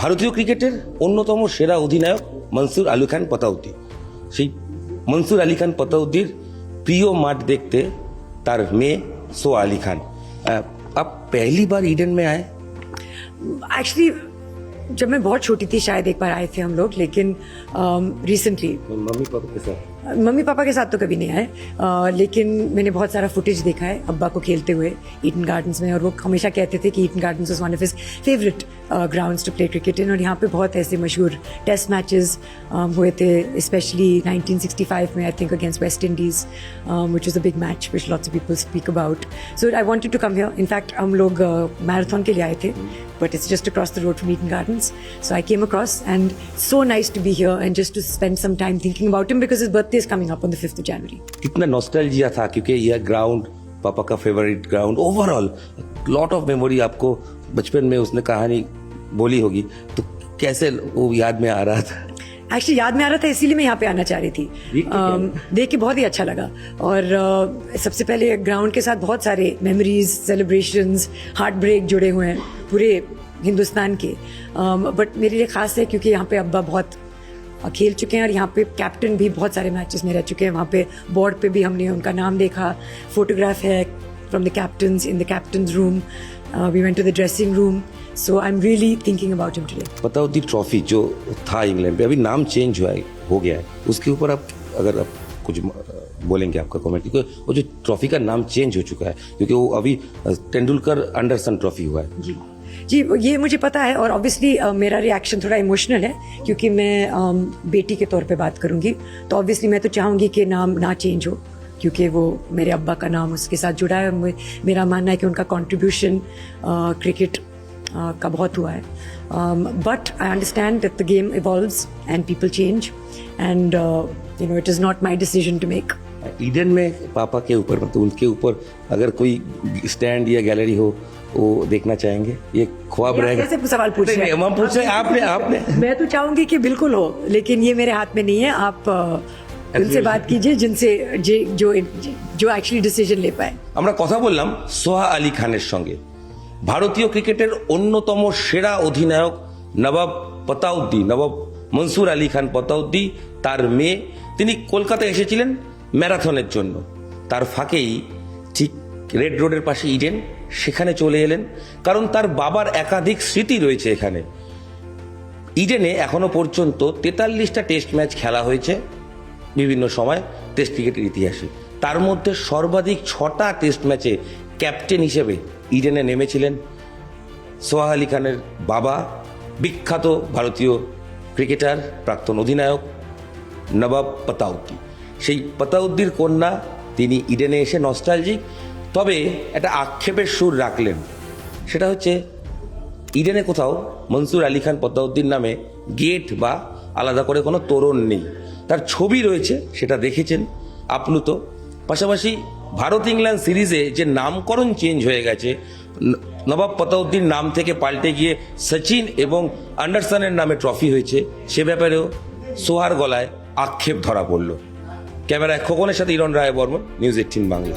ভারতীয় ক্রিকেটের অন্যতম সেরা অধিনায়ক মনসুর আলী খান পতাউদ্দি। সেই মনসুর আলী খান পতাউদ্দির প্রিয় মাঠ দেখতে তার মেয়ে সোয়া আলী খান। आप पहली बार ईडन में आए? एक्चुअली जब मैं बहुत छोटी थी शायद एक बार आए थे हम लोग, लेकिन रिसेंटली मम्मी पापा के साथ तो कभी नहीं आए, लेकिन मैंने बहुत सारा फुटेज देखा है अब्बा को खेलते हुए ईडन गार्डन्स में, और वो हमेशा कहते थे कि Eden Gardens is one of his favourite grounds to play cricket in. और यहाँ पे बहुत ऐसे मशहूर टेस्ट मैचेस हुए थे, स्पेशली 1965 में I think against West Indies, which is a big match which lots of people speak about. So I wanted to come here. In fact हम लोग मैराथन के लिए आए थे, but it's just across the road from Eden Gardens. So I came across, and so nice to be here and just to spend some time thinking about him because his birthday is coming up on the 5th of January. कितना nostalgia था, क्योंकि यह ground पापा का favourite ground. Overall lot of memory आपको बचपन में उसने कहानी बोली होगी, तो कैसे वो याद में आ रहा था? एक्चुअली याद में आ रहा था, इसीलिए मैं यहाँ पे आना चाह रही थी। देख के बहुत ही अच्छा लगा। और सबसे पहले ग्राउंड के साथ बहुत सारे मेमोरीज, सेलिब्रेशंस, हार्ट ब्रेक जुड़े हुए हैं पूरे हिंदुस्तान के। बट मेरे लिए खास है क्योंकि यहाँ पे अब्बा बहुत खेल चुके हैं, और यहाँ पे कैप्टन भी बहुत सारे मैचेस में रह चुके हैं। वहाँ पे बोर्ड पे भी हमने उनका नाम देखा, फोटोग्राफ है from the captain's in the captain's room. We went to the dressing room. So I'm really thinking about him today. Pataudi trophy जो था इंग्लैंड पे, अभी नाम चेंज हो गया है, उसके ऊपर आप अगर आप कुछ बोलेंगे, आपका कमेंट, क्योंकि वो जो ट्रॉफी का नाम चेंज हो चुका है, क्योंकि वो अभी तेंदुलकर अंडरसन ट्रॉफी हुआ है। जी, ये मुझे पता है, और ऑब्वियसली मेरा रिएक्शन थोड़ा इमोशनल है क्योंकि मैं बेटी के तौर पे बात करूंगी, तो ऑब्वियसली मैं तो चाहूंगी कि नाम ना चेंज हो, क्योंकि वो मेरे अब्बा का नाम उसके साथ जुड़ा है। मेरा मानना है कि उनका कॉन्ट्रीब्यूशन क्रिकेट का बहुत हुआ है। But I understand that the game evolves and people change, and you know it is not my decision to make. Eden में पापा के ऊपर, मतलब उनके ऊपर अगर कोई स्टैंड या गैलरी हो, वो देखना चाहेंगे? ये ख्वाब रहेगा? कैसे सवाल पूछ रहे हैं? हम पूछ रहे हैं, आपने मैं तो चाहूंगी कि बिल्कुल हो, लेकिन ये मेरे हाथ में नहीं है। आप उनसे बात कीजिए जिनसे जो एक्चुअली डिसीजन ले पाए। আমরা কথা বললাম সোহা আলী খানের সঙ্গে। ভারতীয় ক্রিকেটের অন্যতম সেরা অধিনায়ক নবাব মনসুর আলী খান পতাউদ্দি, তার মেয়ে, তিনি কলকাতায় এসেছিলেন ম্যারাথনের জন্য। তার ফাঁকেই ঠিক রেড রোডের পাশে ইডেন, সেখানে চলে এলেন, কারণ তার বাবার একাধিক স্মৃতি রয়েছে এখানে। ইডেনে এখনো পর্যন্ত 43টা টেস্ট ম্যাচ খেলা হয়েছে বিভিন্ন সময় টেস্ট ক্রিকেটের ইতিহাসে। তার মধ্যে সর্বাধিক 6টা টেস্ট ম্যাচে ক্যাপ্টেন হিসেবে ইডেনে নেমেছিলেন সোহা আলী খানের বাবা, বিখ্যাত ভারতীয় ক্রিকেটার, প্রাক্তন অধিনায়ক নবাব পতাউদ্দি। সেই পতাউদ্দির কন্যা তিনি ইডেনে এসে নস্টালজিক, তবে একটা আক্ষেপের সুর রাখলেন। সেটা হচ্ছে ইডেনে কোথাও মনসুর আলী খান পতাউদ্দির নামে গেট বা আলাদা করে কোনো তোরণ নেই। তার ছবি রয়েছে, সেটা দেখেছেন আপ্লুত। পাশাপাশি ভারত ইংল্যান্ড সিরিজে যে নামকরণ চেঞ্জ হয়ে গেছে, নবাব পতাউদ্দির নাম থেকে পাল্টে গিয়ে সচিন এবং অ্যান্ডারসনের নামে ট্রফি হয়েছে, সে ব্যাপারেও সোহার গলায় আক্ষেপ ধরা পড়ল। ক্যামেরায় খোকনের সাথে ইরণ রায় বর্মন, নিউজ 18 বাংলা।